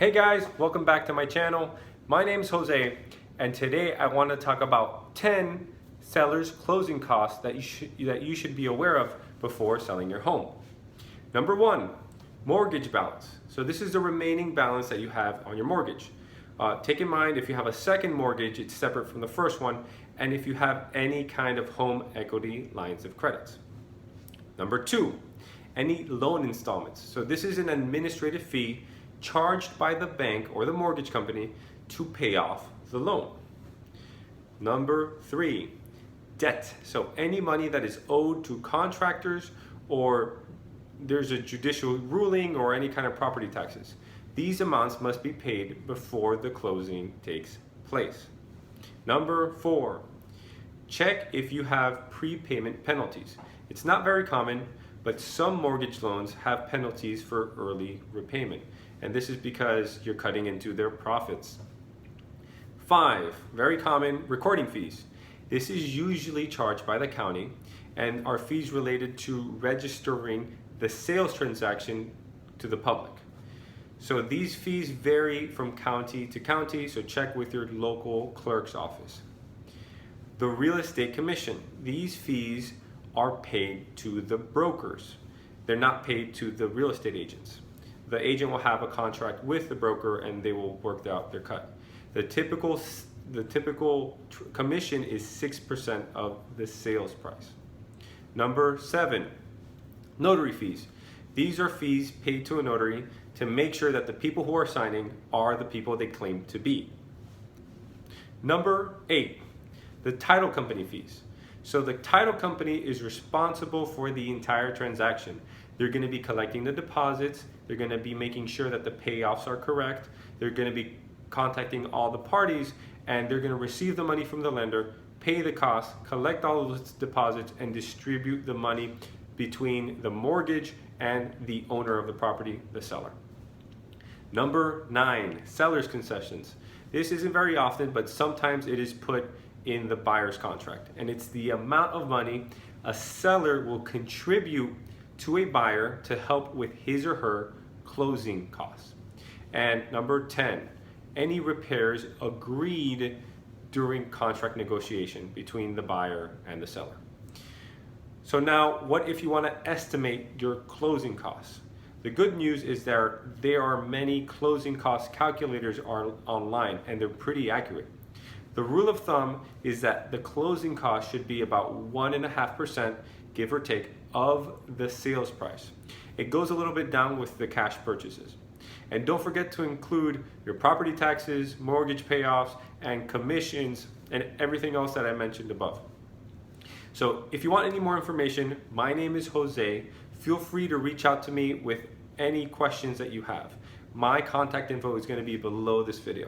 Hey guys, welcome back to my channel. My name is Jose, and today I want to talk about 10 sellers' closing costs that you should be aware of before selling your home. Number 1, mortgage balance. So this is the remaining balance that you have on your mortgage. Take in mind, if you have a second mortgage, it's separate from the first one, and if you have any kind of home equity lines of credit. Number 2, any loan installments. So this is an administrative fee charged by the bank or the mortgage company to pay off the loan. Number 3, debt. So any money that is owed to contractors, or there's a judicial ruling, or any kind of property taxes. These amounts must be paid before the closing takes place. Number 4, check if you have prepayment penalties. It's not very common, but some mortgage loans have penalties for early repayment, and this is because you're cutting into their profits. 5, very common, recording fees. This is usually charged by the county and are fees related to registering the sales transaction to the public. So these fees vary from county to county, so check with your local clerk's office. The real estate commission. These fees are paid to the brokers. They're not paid to the real estate agents. The agent will have a contract with the broker and they will work out their cut. The typical commission is 6% of the sales price. Number 7, notary fees. These are fees paid to a notary to make sure that the people who are signing are the people they claim to be. Number 8, the title company fees. So the title company is responsible for the entire transaction. They're going to be collecting the deposits, they're going to be making sure that the payoffs are correct, they're going to be contacting all the parties, and they're going to receive the money from the lender, pay the costs, collect all of those deposits, and distribute the money between the mortgage and the owner of the property, the seller. Number 9, seller's concessions. This isn't very often, but sometimes it is put in the buyer's contract, and it's the amount of money a seller will contribute to a buyer to help with his or her closing costs. And number 10, any repairs agreed during contract negotiation between the buyer and the seller. So now, what if you want to estimate your closing costs? The good news is there are many closing cost calculators online, and they're pretty accurate. The rule of thumb is that the closing cost should be about 1.5%, give or take, of the sales price. It goes a little bit down with the cash purchases. And don't forget to include your property taxes, mortgage payoffs, and commissions, and everything else that I mentioned above. So if you want any more information, my name is Jose. Feel free to reach out to me with any questions that you have. My contact info is going to be below this video.